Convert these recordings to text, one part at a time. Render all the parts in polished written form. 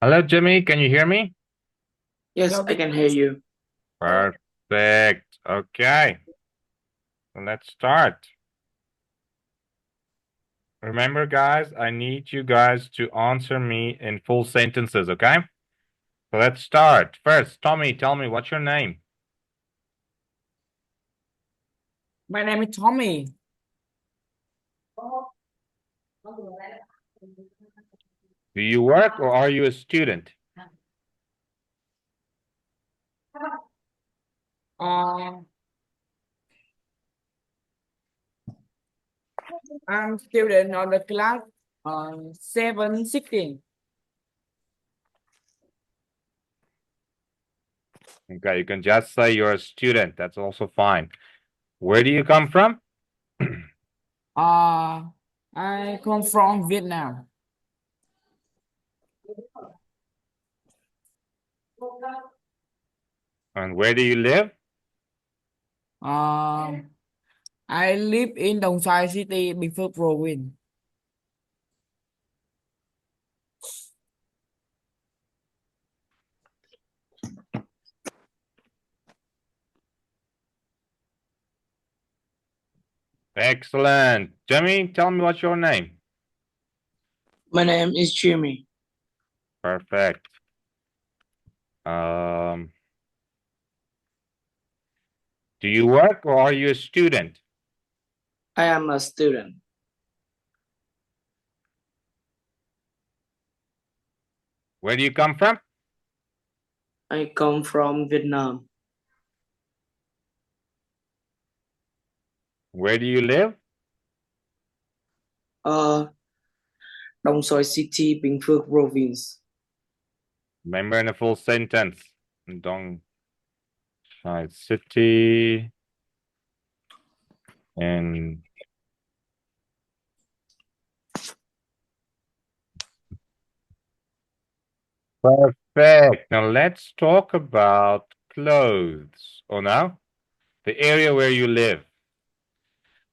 Hello, Jimmy. Can you hear me? Yes, I can hear you. Perfect. Okay, let's start. Remember, guys, I need you guys to answer me in full sentences, okay? So let's start. First, Tommy, tell me what's your name? My name is Tommy. Do you work or are you a student? Uh, I'm student of the class 716. Okay, you can just say you're a student. That's also fine. Where do you come from? Uh, I come from Vietnam. And where do you live? Uh, I live in Đồng Xoài City, Bình Phước Province. Excellent. Jimmy, tell me what's your name? My name is Jimmy. Perfect. Um, do you work or are you a student? I am a student. Where do you come from? I come from Vietnam. Where do you live? Đồng Xoài City, Bình Phước Province. Remember in a full sentence. Dong Shai City and perfect. Now let's talk about clothes. Oh, now the area where you live.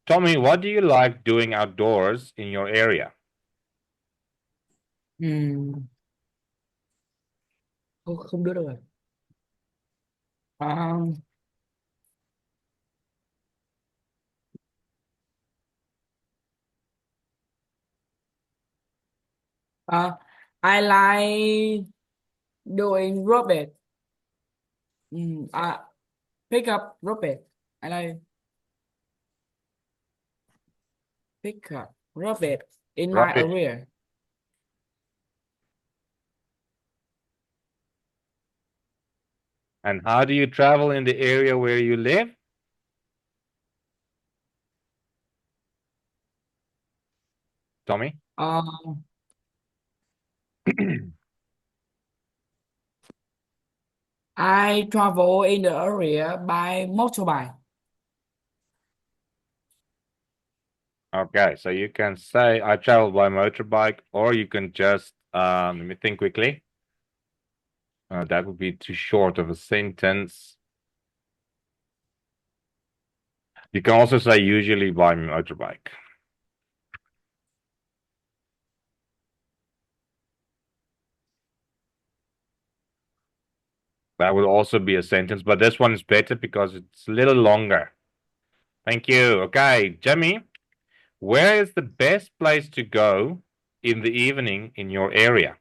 Tommy, what do you like doing outdoors in your area? Không được rồi. Um, uh, I like doing robot. Pick up robot. I like pick up robot in my Rubbish. area. And how do you travel in the area where you live? Tommy? Um, I travel in the area by motorbike. Okay, so you can say I travel by motorbike, or you can just let me think quickly. That would be too short of a sentence. You can also say usually by motorbike. That would also be a sentence, but this one is better because it's a little longer. Thank you. Okay, Jimmy, where is the best place to go in the evening in your area?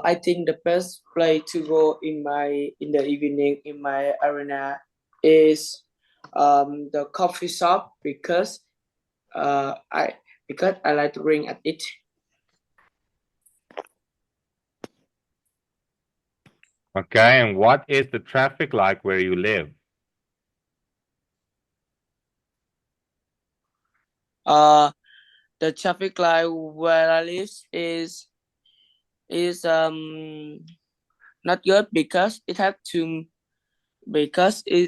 I think the best place to go in the evening in my arena is the coffee shop because I like to drink at it. Okay, and what is the traffic like where you live? The traffic light where I live is not good because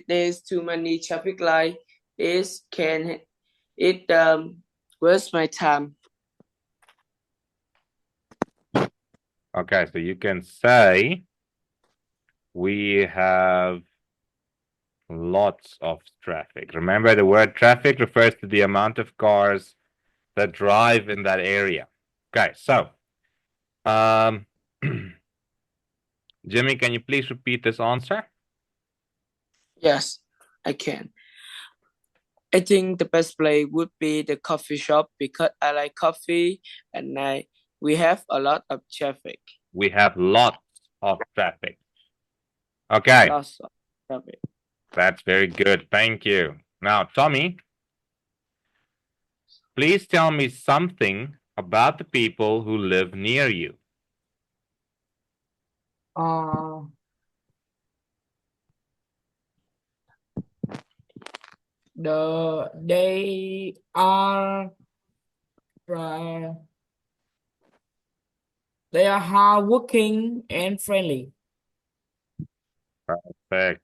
there's too many traffic light. It waste my time. Okay, so you can say we have lots of traffic. Remember, the word traffic refers to the amount of cars that drive in that area. Okay, so Um, Jimmy, can you please repeat this answer? Yes, I can. I think the best place would be the coffee shop because I like coffee and we have a lot of traffic. We have lots of traffic. Okay, Lots of traffic. that's very good. Thank you. Now, Tommy, please tell me something about the people who live near you. Uh, they are uh, they are hardworking and friendly. Perfect.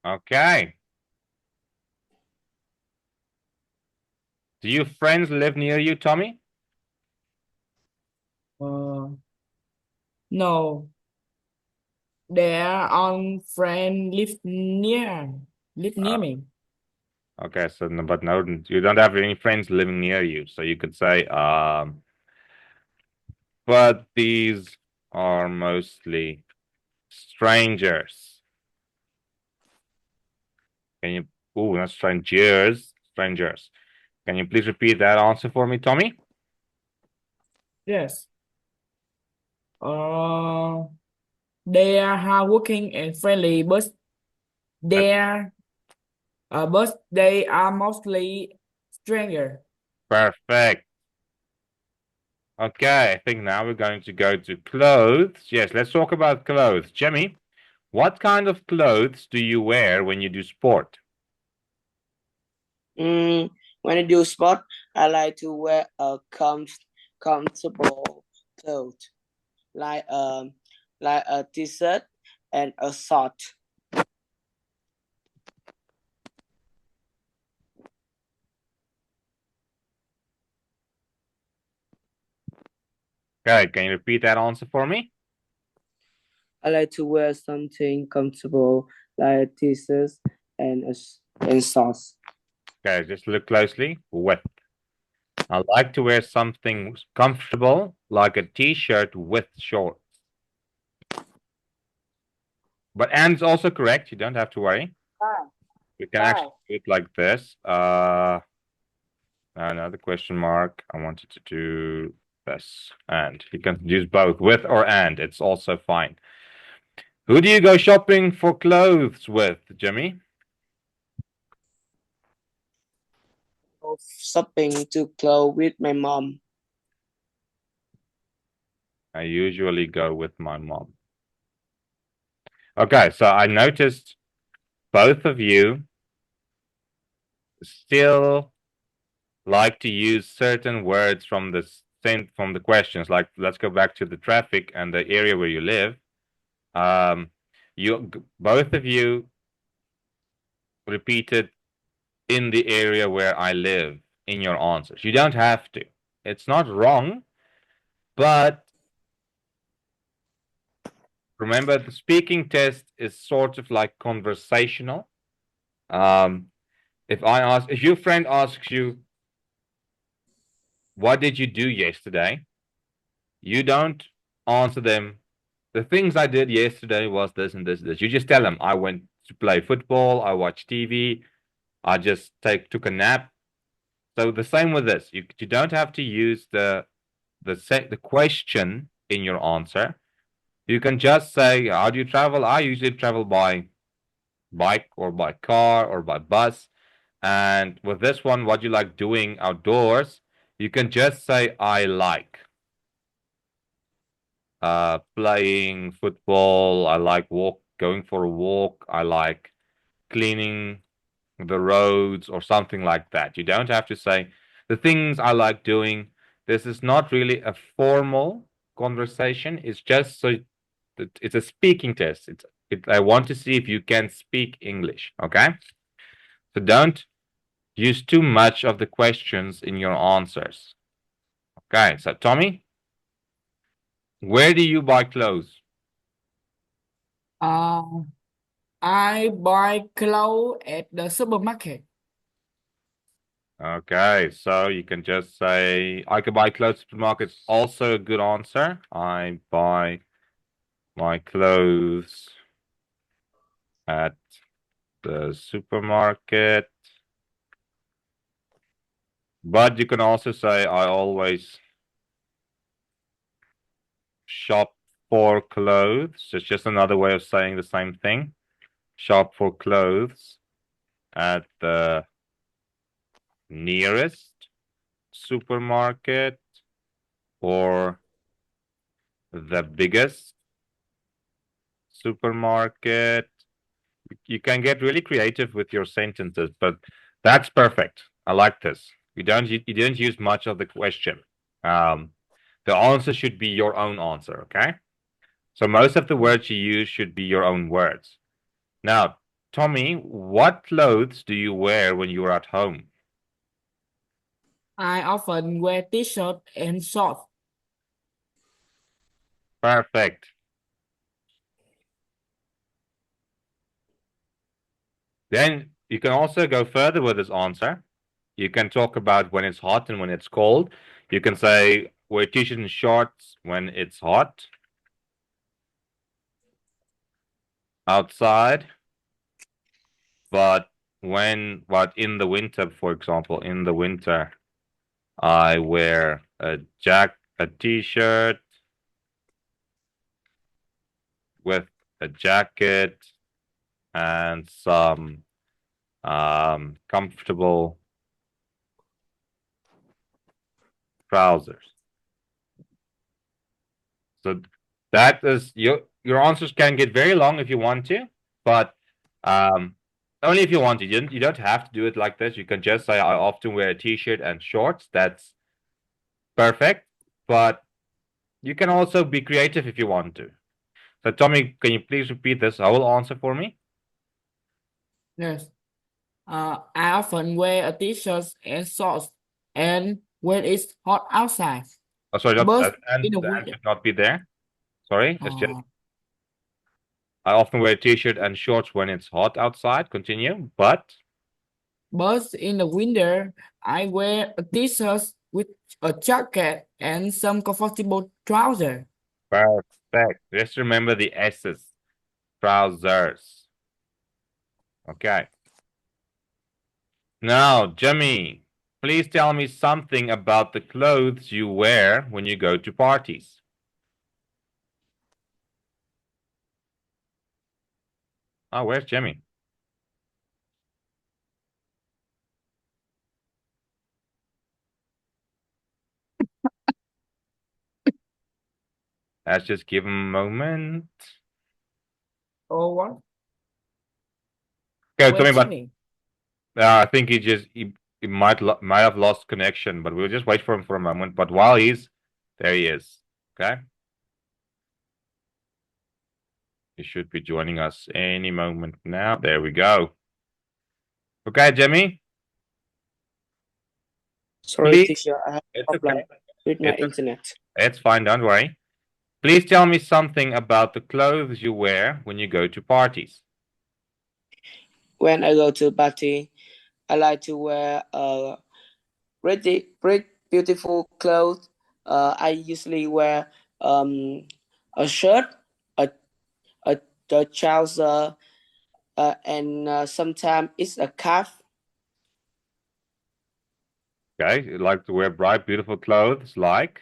Okay. Do your friends live near you, Tommy? Uh, no, their own friend live near me. Okay, so but no, you don't have any friends living near you, so you could say, but these are mostly strangers. Can you? Oh, not strangers, strangers. Can you please repeat that answer for me, Tommy? Yes. Uh, they are hardworking and friendly, they're but they are mostly stranger. Perfect. Okay, I think now we're going to go to clothes. Yes, let's talk about clothes. Jimmy, what kind of clothes do you wear when you do sport? When I do sport, I like to wear a comfortable clothes like a t-shirt and a short. Okay, can you repeat that answer for me? I like to wear something comfortable like a t-shirt and shorts. Okay, just look closely. With. I like to wear something comfortable, like a t-shirt with shorts. But and's also correct. You don't have to worry. We can actually do it like this. Another question mark. I wanted to do this. And you can use both, with or and. It's also fine. Who do you go shopping for clothes with, Jimmy? Shopping to clothes with my mom. I usually go with my mom. Okay, so I noticed both of you still like to use certain words from the questions. Like, let's go back to the traffic and the area where you live. You both of you repeated in the area where I live in your answers. You don't have to. It's not wrong, but remember the speaking test is sort of like conversational. Um, if your friend asks you, what did you do yesterday? You don't answer them. The things I did yesterday was this and this and this. You just tell them I went to play football, I watched TV, I just took a nap. So the same with this. You don't have to use the question in your answer. You can just say, how do you travel? I usually travel by bike or by car or by bus. And with this one, what you like doing outdoors, you can just say, I like playing football. I like going for a walk. I like cleaning the roads or something like that. You don't have to say the things I like doing. This is not really a formal conversation. It's just so it's a speaking test. I want to see if you can speak English. Okay, so don't use too much of the questions in your answers. Okay, so Tommy, where do you buy clothes? Uh, I buy clothes at the supermarket. Okay, so you can just say, I can buy clothes at the supermarket. Also a good answer. I buy my clothes at the supermarket. But you can also say, I always shop for clothes. It's just another way of saying the same thing. Shop for clothes at the nearest supermarket or the biggest supermarket. You can get really creative with your sentences, but that's perfect. I like this. You didn't use much of the question. The answer should be your own answer, okay? So most of the words you use should be your own words. Now, Tommy, what clothes do you wear when you're at home? I often wear t-shirt and shorts. Perfect. Then you can also go further with this answer. You can talk about when it's hot and when it's cold. You can say wear t-shirt and shorts when it's hot outside, but in the winter, for example, in the winter, I wear a t-shirt with a jacket and some comfortable trousers. So that is your answers can get very long if you want to, but only if you want to. You don't have to do it like this. You can just say I often wear a t-shirt and shorts. That's perfect. But you can also be creative if you want to. So Tommy, can you please repeat this whole answer for me? Yes. I often wear a t-shirt and shorts, and when it's hot outside. Oh, sorry, not But in the the end winter, should not be there. Sorry, it's just uh, I often wear a t-shirt and shorts when it's hot outside. Continue, but but in the winter, I wear a t-shirt with a jacket and some comfortable trousers. perfect. Just remember the S's. Trousers. Okay. Now, Jimmy, please tell me something about the clothes you wear when you go to parties. Oh, where's Jimmy? Let's just give him a moment. Or what? Okay, tell me Where's about. Jimmy? I think he might have lost connection, but we'll just wait for him for a moment. But while there, he is. Okay, he should be joining us any moment now. There we go. Okay, Jimmy, Sorry, please. teacher, I have It's problem okay. with my It's internet. it's fine. Don't worry. Please tell me something about the clothes you wear when you go to parties. When I go to party, I like to wear pretty beautiful clothes. I usually wear a shirt, a a trouser, and sometimes it's a calf. Okay, you like to wear bright, beautiful clothes like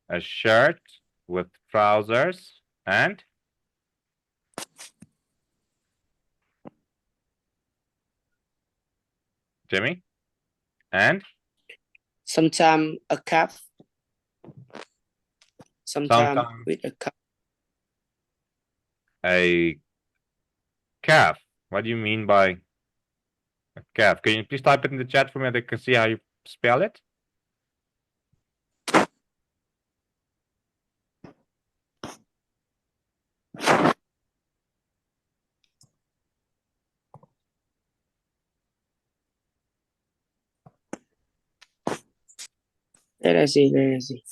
a shirt with trousers and Jimmy and Sometimes a calf. Sometimes sometimes with a calf. a calf. What do you mean by a calf? Can you please type it in the chat for me that I can see how you spell it? Let us see. Let us see.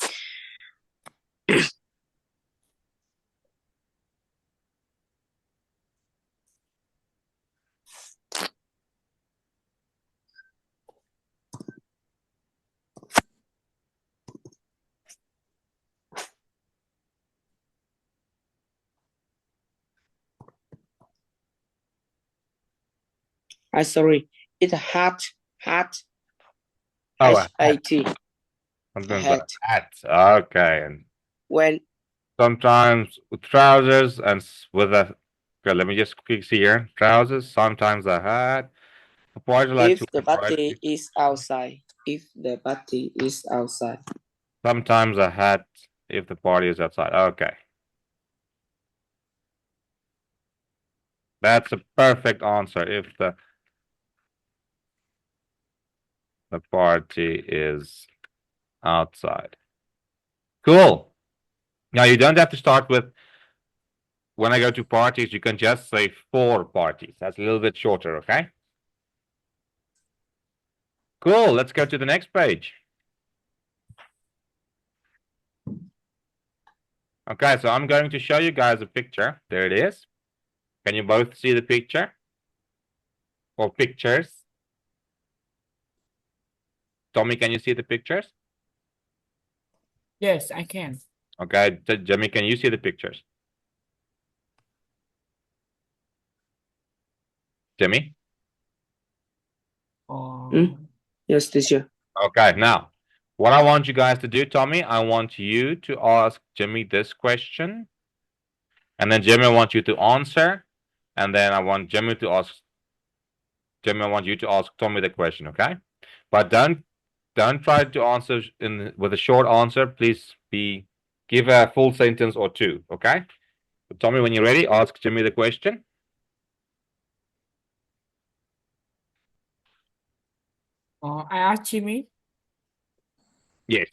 Sorry, it's a hat. Oh, a hat. Hat. Sometimes a Hat. hat. Okay. And When sometimes with trousers and with a. Okay, let me just quickly see here. Trousers, sometimes a hat. Boys like to if the wear bright. party is outside. If the party is outside. Sometimes a hat if the party is outside. Okay. That's a perfect answer if the party is outside. Cool. Now you don't have to start with when I go to parties, you can just say for parties. That's a little bit shorter, okay? Cool. Let's go to the next page. Okay, so I'm going to show you guys a picture. There it is. Can you both see the picture? Or pictures? Tommy, can you see the pictures? Yes, I can. Okay, Jimmy, can you see the pictures? Jimmy? Yes, teacher. Okay, now, what I want you guys to do, Tommy, I want you to ask Jimmy this question. And then Jimmy, I want you to answer. And then I want Jimmy, I want you to ask Tommy the question, okay? But don't try to answer with a short answer. Please give a full sentence or two, okay? So Tommy, when you're ready, ask Jimmy the question. I asked Jimmy. Yes.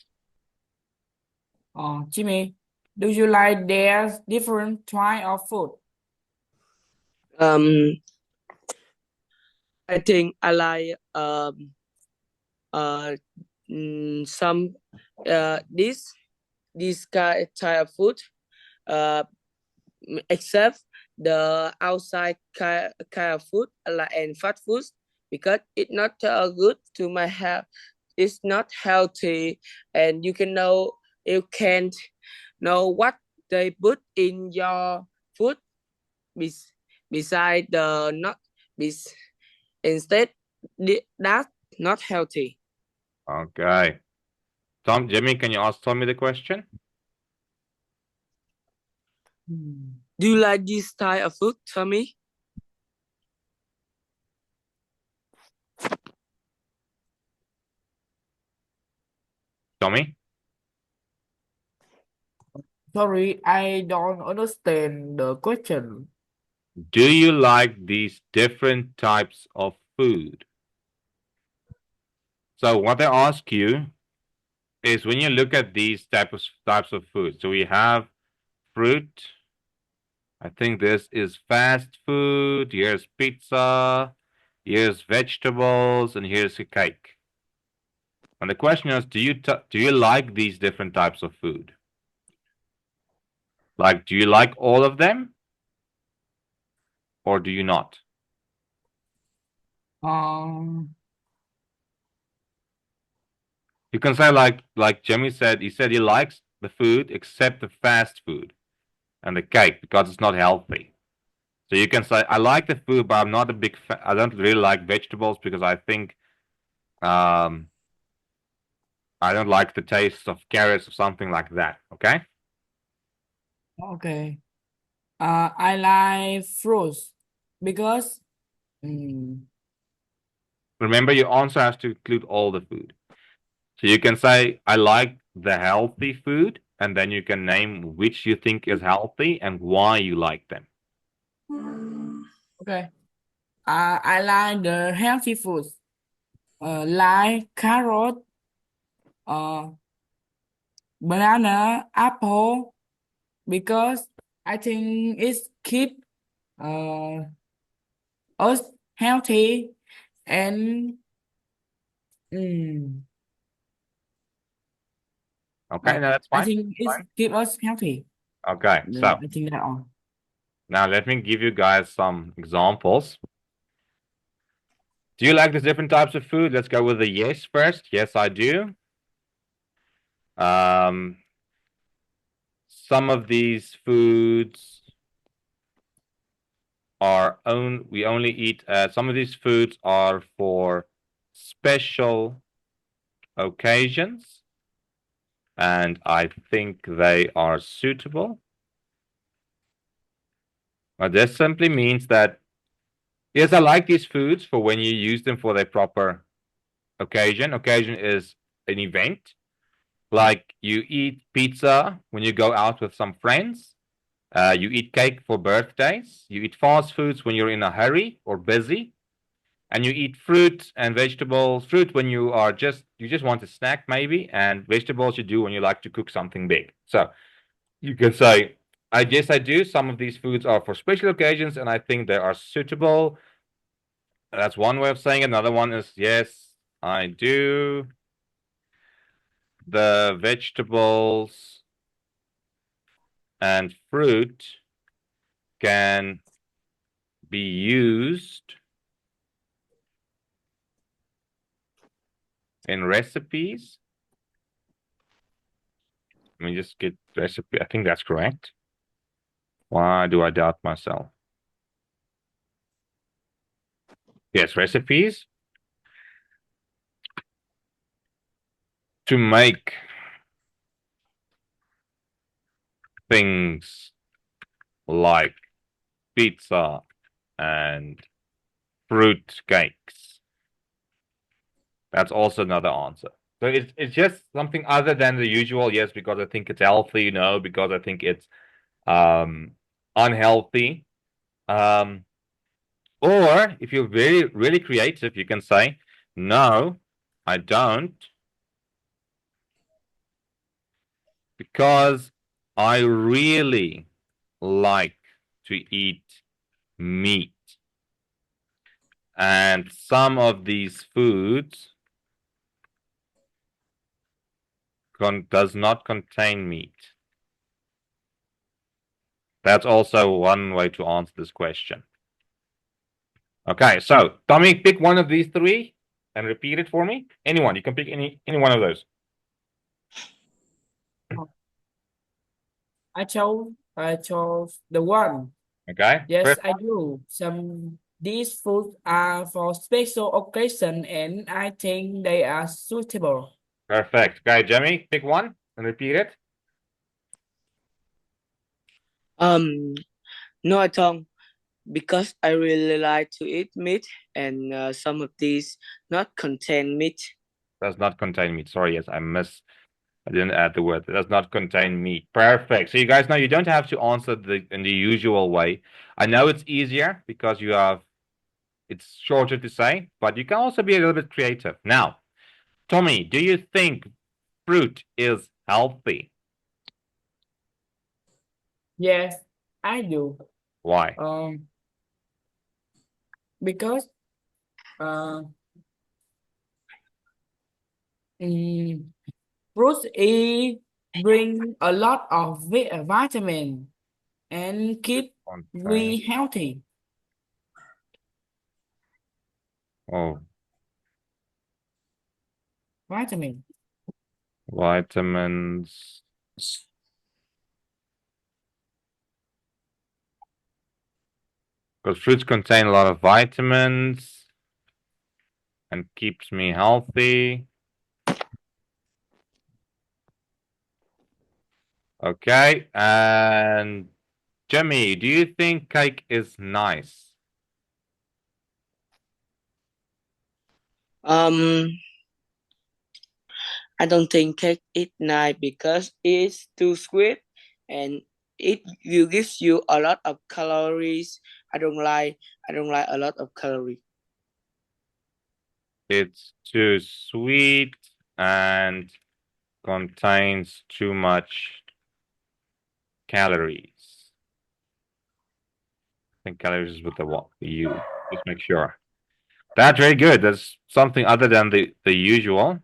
Jimmy, do you like there's different kind of food? I think I like some this kind of food except the outside kind of food like and fast food because it's not good to my health. It's not healthy, and you can't know what they put in your food beside the not instead that's not healthy. Okay. Jimmy, can you ask Tommy the question? Do you like this type of food, Tommy? Tommy? Sorry, I don't understand the question. Do you like these different types of food? So what they ask you is when you look at these types of food. So we have fruit. I think this is fast food. Here's pizza. Here's vegetables, and here's a cake. And the question is, do you like these different types of food? Like, do you like all of them, or do you not? You can say like Jimmy said. He said he likes the food except the fast food and the cake because it's not healthy. So you can say I like the food, but I'm not a big fan. I don't really like vegetables because I think I don't like the taste of carrots or something like that. Okay. Okay. I like fruits because Remember, your answer has to include all the food. So you can say I like the healthy food, and then you can name which you think is healthy and why you like them. okay. I like the healthy foods. Like carrot, banana, apple, because I think it's keep us healthy and Okay, no, that's I fine. think it's keep us healthy. Okay, so I think that all. now let me give you guys some examples. Do you like these different types of food? Let's go with the yes first. Yes, I do. Some of these foods we only eat, some of these foods are for special occasions, and I think they are suitable. But this simply means that, yes, I like these foods for when you use them for their proper occasion. Occasion is an event. Like you eat pizza when you go out with some friends. You eat cake for birthdays. You eat fast foods when you're in a hurry or busy. And you eat fruit and vegetables. Fruit when you just want a snack maybe, and vegetables you do when you like to cook something big. So you can say, I guess I do. Some of these foods are for special occasions, and I think they are suitable. That's one way of saying it. Another one is, yes, I do. The vegetables and fruit can be used in recipes. Let me just get recipe. I think that's correct. Why do I doubt myself? Yes, recipes to make things like pizza and fruit cakes. That's also another answer. So it's just something other than the usual. Yes, because I think it's healthy. No, because I think it's unhealthy. Or if you're really creative, you can say, no, I don't, because I really like to eat meat. And some of these foods does not contain meat. That's also one way to answer this question. Okay, so Tommy, pick one of these three and repeat it for me. Anyone, you can pick any one of those. I chose the one. Okay. Yes, I do. These foods are for special occasion and I think they are suitable. Perfect. Okay, Jimmy, pick one and repeat it. No, I don't, because I really like to eat meat, and some of these not contain meat. Does not contain meat. Sorry, yes, I didn't add the word. It does not contain meat. Perfect. So you guys know you don't have to answer in the usual way. I know it's easier because it's shorter to say, but you can also be a little bit creative. Now, Tommy, do you think fruit is healthy? Yes, I do. Why? Because fruits bring a lot of vitamin and keep we healthy. Oh, Vitamin. vitamins. Because fruits contain a lot of vitamins and keeps me healthy. Okay, and Jimmy, do you think cake is nice? I don't think cake is nice because it's too sweet and it will give you a lot of calories. I don't like a lot of calories. It's too sweet and contains too much calories. I think calories is with the what? The U. Just make sure. That's very good. That's something other than the usual.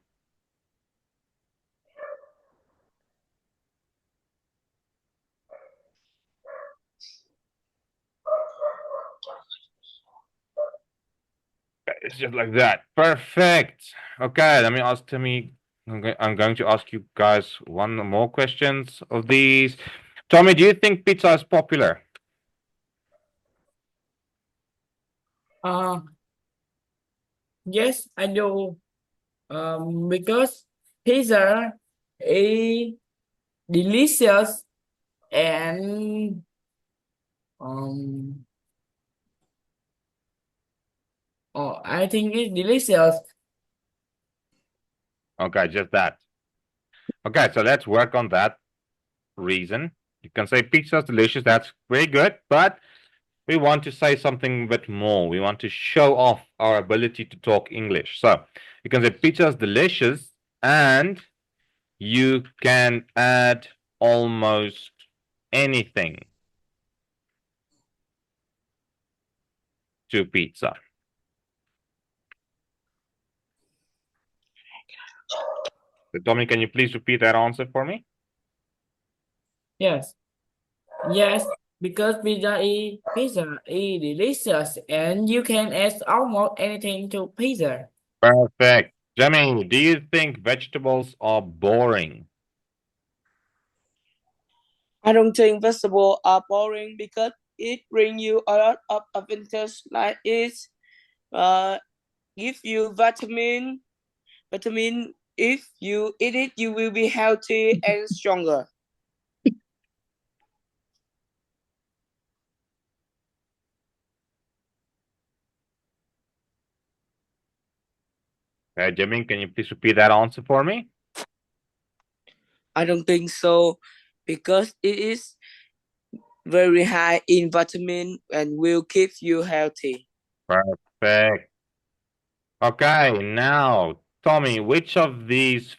It's just like that. Perfect. Okay, let me ask Tommy. I'm going to ask you guys one more questions of these. Tommy, do you think pizza is popular? Uh, yes, I do. Because pizza is delicious and um, I think it's delicious. Okay, just that. Okay, so let's work on that reason. You can say pizza is delicious. That's very good, but we want to say something a bit more. We want to show off our ability to talk English. So you can say pizza is delicious, and you can add almost anything to pizza. So Tommy, can you please repeat that answer for me? Yes, yes, because pizza is delicious and you can add almost anything to pizza. Perfect. Jimmy, do you think vegetables are boring? I don't think vegetables are boring because it brings you a lot of advantage, like it uh give you vitamin. If you eat it, you will be healthy and stronger. Jimmy, can you please repeat that answer for me? I don't think so because it is very high in vitamin and will keep you healthy. Perfect. Okay, now, Tommy, which of these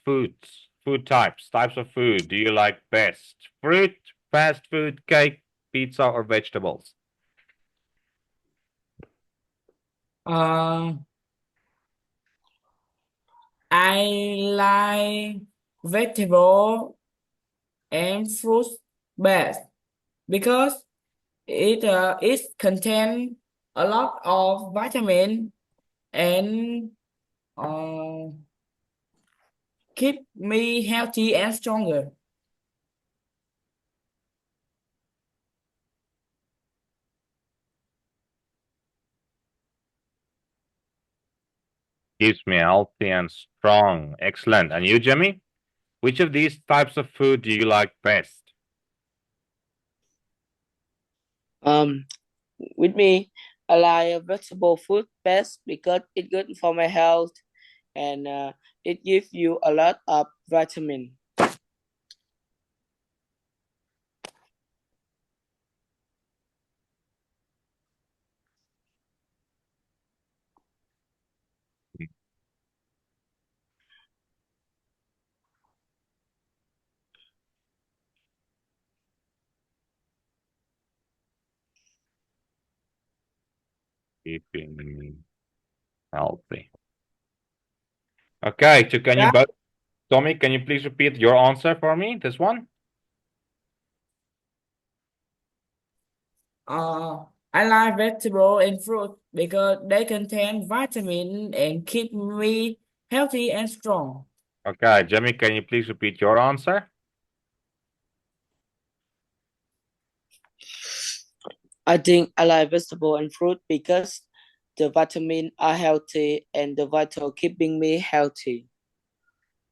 types of food do you like best? Fruit, fast food, cake, pizza, or vegetables? Uh, I like vegetable and fruits best because it contain a lot of vitamin and uh, keep me healthy and stronger. Keeps me healthy and strong. Excellent. And you, Jimmy? Which of these types of food do you like best? Um, with me, I like vegetable food best because it's good for my health and it gives you a lot of vitamin. Keeping me healthy. Okay, so can you Yeah. both, Tommy, can you please repeat your answer for me? This one? I like vegetable and fruit because they contain vitamin and keep me healthy and strong. Okay, Jimmy, can you please repeat your answer? I think I like vegetable and fruit because the vitamin are healthy and the vital keeping me healthy.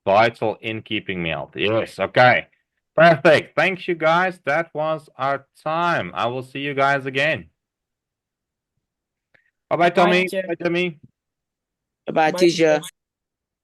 Vital in keeping me healthy. Yes, okay. Perfect. Thanks, you guys. That was our time. I will see you guys again. Bye bye, Bye, Tommy. teacher. Bye, Jimmy. Bye, Bye, teacher. teacher.